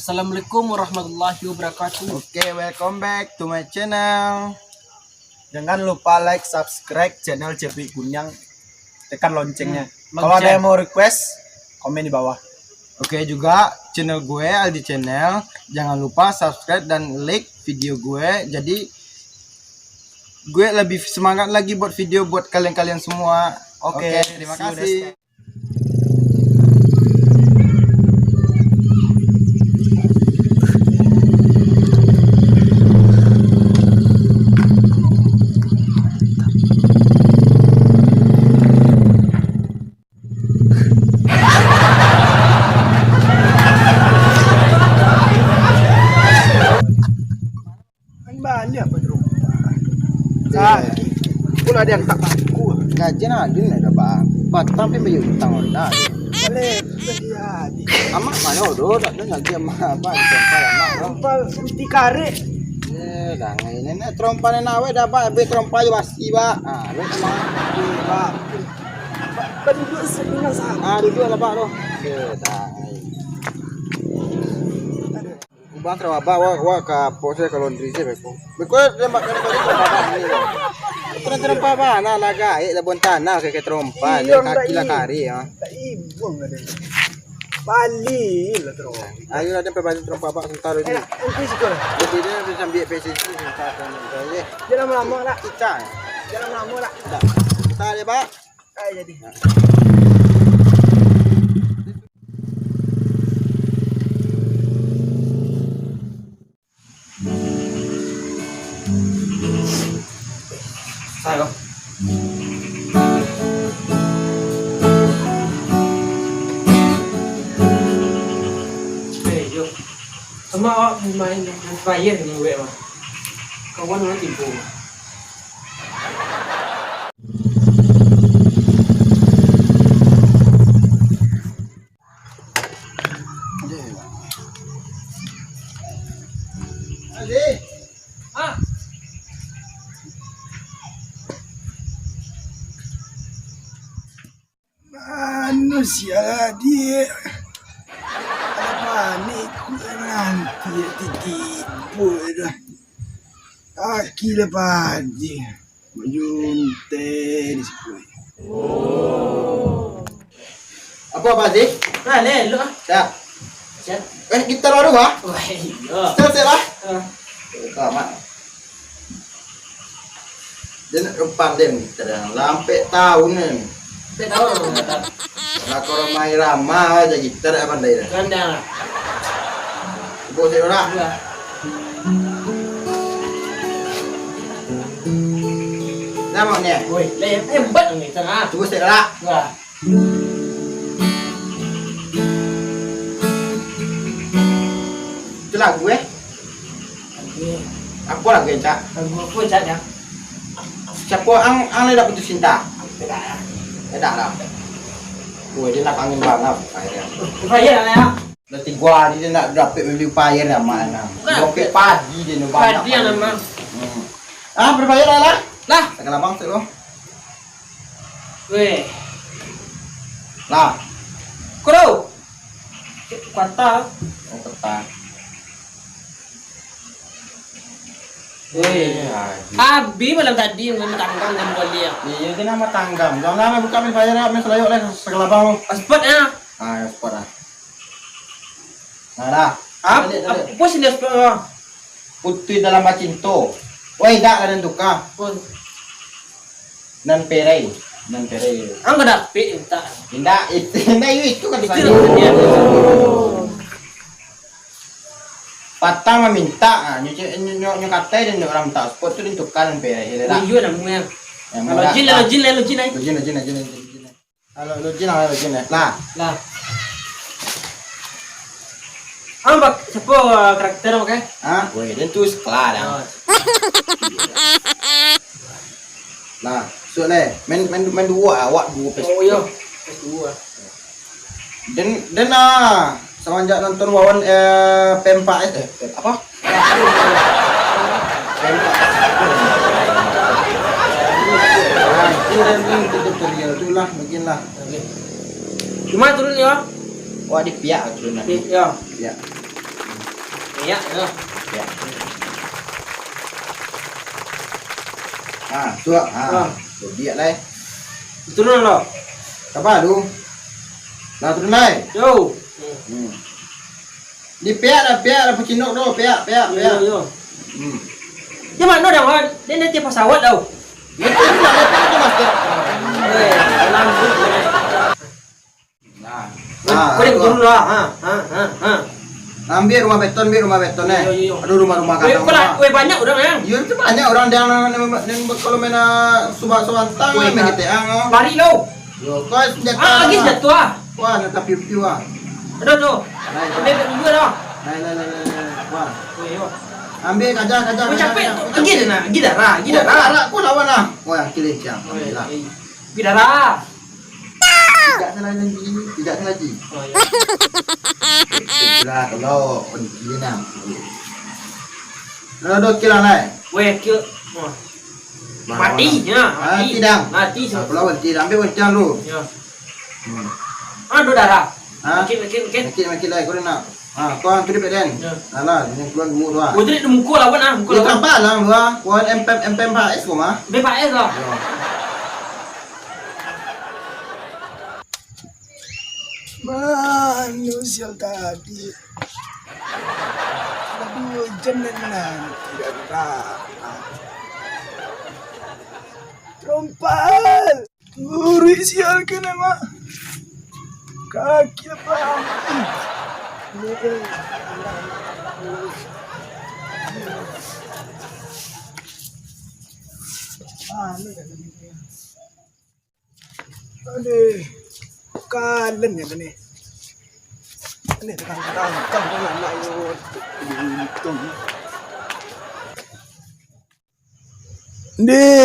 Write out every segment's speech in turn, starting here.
Assalamualaikum warahmatullahi wabarakatuh. Oke, welcome back to my channel. Jangan lupa like, subscribe channel Cepi Gunyang, tekan loncengnya. Kalau ada yang mau request, komen di bawah. Oke, juga channel gue Aldi Channel. Jangan lupa subscribe dan like video gue. Jadi gue lebih semangat lagi buat video buat kalian-kalian semua. Oke, terima kasih. Banyak bro. Pula ada yang tak aku. Gajian adin ada bang. Patang tapi bayar utang orang. Boleh berhati. Amak mana udah tak ada lagi amak apa trompa amak. Trompa mesti kare. Dah ini nih trompa nawe dah pak. Be trompa je pasti pak. Be sama. Pak. Penduduk setinggal sama. Duduk lah pak tu. Dah. Bang terima bawa ke pose ke laundry je beko. Beko lembak kali bapa ni. Terus terompa apa? Nah laga la bon tanah ke trompa kaki la kari ya. Tak ibung ada. Bali lah terus. Ayo ada pebaju trompa apa sebentar ini. Okey sekolah. Jadi dia bisa ambil PCC sebentar ni. Jangan lama lah. Cicak. Jangan lama lah. Tak. Tak ada pak. Jadi. Sayo. Yo. Sama awak main bayar ni gue mah. Kawan orang tipu. Ade. Ah. Manusia dia. Apa ni nanti ditipu dah. Aki lepas dia. Majunte di sekolah. Apa Pak Zik? Nah, le, lu ah. Siap. Siap. Kita baru ah. Wah, iya. Siap lah. Ah. Selamat. Dan rupa dia terang lampe tahun ni. Tahu. Nak korang main ramah aja gitar apa dah? Kandang lah. Bos dia orang. Dua. Nama ni. Woi, le hebat ni tengah. Cuba saya lah. Dua. Itu lagu Apa lagu yang cak? Aku pun cak ya. Siapa ang dah putus cinta? Tidak ya. Tidak lah. Woi dia nak angin banget. Bayar lah ya. Nanti gua dia nak dapat beli upaya dah mana. Dapat padi dia nak banyak. Padi yang nama. Berbayar lah. Lah. Sekarang bang tu. Weh. Lah. Kau. Kata. Oh petang. Weh. Abi malam tadi dengan tanggang dan bolia. Iya dia nama tanggam. Jangan lama buka min bayar nak min selayuk lah sekarang bang. Aspot ya. Ya sport lah. Nah dah. Apa sih dia aspot? Putih dalam macinto. Woi dak ada tukar. Nan perai. Ang kada pi tak. Indah itu kan Itu dia. Patang meminta, nyo kata dan orang tak sport tu ditukar nan perai. Iyo na mo yan. Kalau jin ay. Login. Halo login. Lah. Lah. Ang bak siapa karakter mo kay? Woi dan tu sekelah dah. Lah, so le, main dua awak dua pes. Oh yo. Dua. Dan semenjak nonton Wawan P4S apa? Itu tutorial tu lah, beginilah. Cuma turun ya. Wah di pihak turun. Ya. Pihak. Ya, ya. Ya. Tua. Tu dia lah. Turun lo. Apa tu? Lah turun lai. Yo. Di pihak dah pecinok tu, pihak. Yo. Dia mana dah kan? Dia nanti pesawat tau. Itu master. Dalam tu. Nah. Kau dia turun lah. Ambil rumah beton Yo. Aduh rumah kadang. Weh banyak orang yang. Ya itu banyak orang yang kalau main subak-subantang main GTA. Bari lo. Yo, kau senjata. Lagi jatuh ah. Wah, nak piu-piu ah. Aduh tu. Ambil dua dah. Wah. Weh yo. Ambil kajar. Kau capek tu. Pergi darah. Kau lawan lah. Wah, kilih jam. Alhamdulillah. Pergi darah. Tidak lagi. Oh ya. Itulah kalau gini nak. Ada kilang lai. Weh kill. Mati ya. Mati dah. Mati Aku lawan kilang ambil wancang lu. Ya. Aduh darah. Ha? Makin. Makin lai kau nak. Kau ang tulis den. Ya. Alah, yang keluar gemuk tu ah. Kau tadi mukul lawan ah, mukul Kau lawan. tampak lah lu ah. Kau MP S kau mah. BPS lah. Manusia tadi. Aduh, jenengan tidak dapat. Trompal. Nguri sial kena mak. Kaki apa? Aduh, kalen ya ni. Ini terang dengan layu.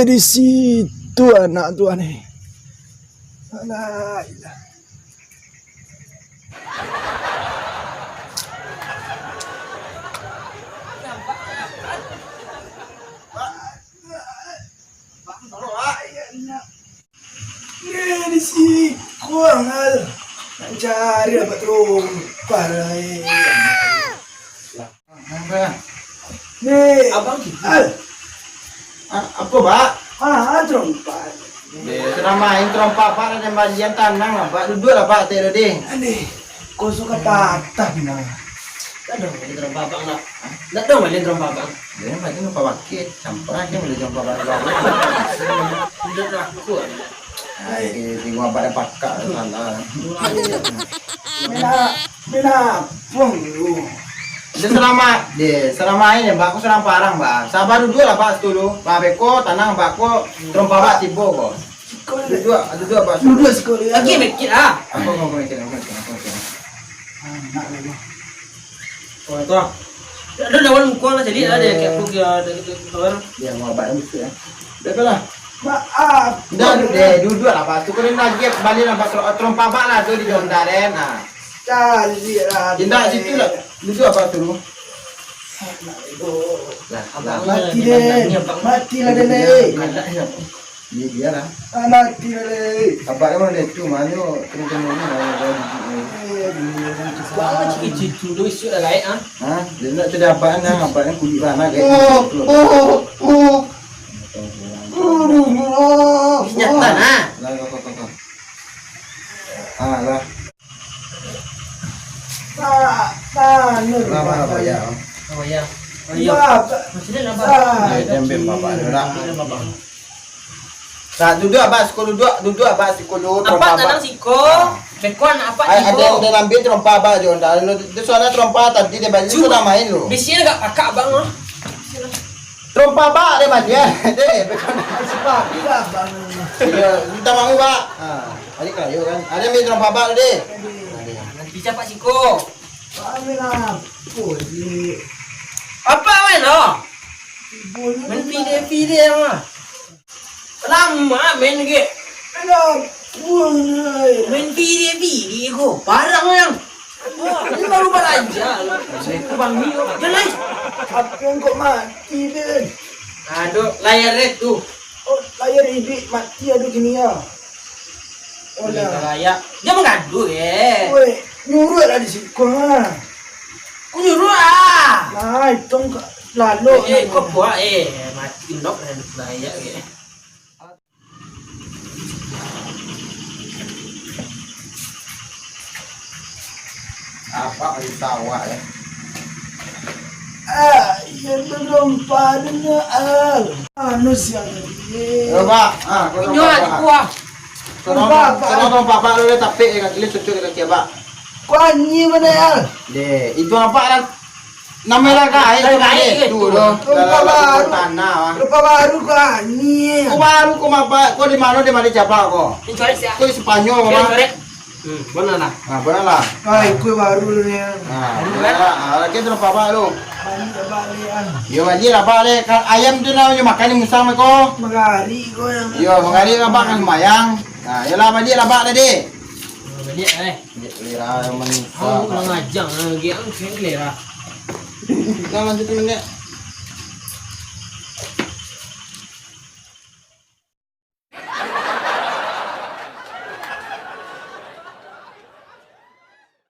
Di situ anak tua ni. Alah. Di si kurang hal nak cari apa terung parai. Ni Abang gitu. Apa pak? Trompat. Sedang main trompa pak dan bagian tanang lah pak. Duduk lah pak teh deh. Ani, kau suka patah bina. Tak ada boleh drum babang nak. Tak ada boleh drum babang. Dia macam apa paket campur aja boleh trompa pak. Sudah dah kuat. Tengok apa ada pakak sana. Bina pung lu. Dia selama ini mbak aku serang parang mbak. Sabar duduk lah pak dulu. Pak beko tanang mbak aku trompa pak tibo kok. Duduk pak. Duduk sekali. Lagi mikir ah. Aku mau mikir. Nak lagi. Oh itu ah. Ada lawan muka lah jadi ada kayak aku ada kawan. Dia mau abang mesti ya. Dah lah. Maaf. Dah duduk lah pak. Tu kau lagi balik lah pak trompa pak lah tu di Jondaren. Cari lah. Tindak situ lah. Duduk apa tu? Mati lah dele. Dia lah. Mati lah dele. Apa yang mana tu mana tengok Bang cik dulu isu dah lain ah. Dia nak cerita apaan apa yang kulit mana kayak. Nyata nah. Lah. Apa ya? Oh ya. Oh ya. Masih ada Jembem bapak dah. Tak duduk abang duduk abang sekolah apa tanang siko? Bekon apa ada ambil trompa abang Jonda. Dia soalnya trompa tadi dia balik sudah main lu. Di sini enggak akak bang ah. Trompa abang dia mati ya. Deh bekon. Sebab tidak bang. Ya, minta mau pak. Balik kayu kan. Ada ambil trompa abang deh. Nanti bisa Pak Siko. Kami lah. Apa main oh? Main video mah. Lama main ke? Main video ko. Parang yang. Wah, ini baru belanja. Saya ke Bang Mio. Jalan. Apa yang kau mati deh? Aduh, layar red tuh. Oh, layar ini mati aduh gini ya. Oh Udah lah. layak. Dia mengadu ya. Woi, nyuruh lah di situ. Aku nyuruh ah. Nah, itong lalo. Kau buat mati nok layak ke. Apa kali tawa ya? Yan belum padanya Ano siya ni? Pak. Kau Nyuruh aku. Tolong Pak lu tapi kan kali cucu kaki Pak. Kuanyi mana ya? Deh, itu apa kan? Namanya kaya itu loh. Kalau tanah. Lupa baru kuanyi. Kau baru kau apa? Kau di mana Java kau? Ini coret siapa? Kau di Spanyol apa? Benar lah. Benar lah. Ay, kue baru ni. Lagi tu Pak lu. Balik balian. Yo wajib lah balik. Ayam tu namanya makan di musang kau. Magari ko yang. Yo mengari apa kan semayang. Nah, yalah balik lah Pak tadi. Balik Lira yang Oh, menikah. ngajang lagi ang sing lera. Kita lanjut menit.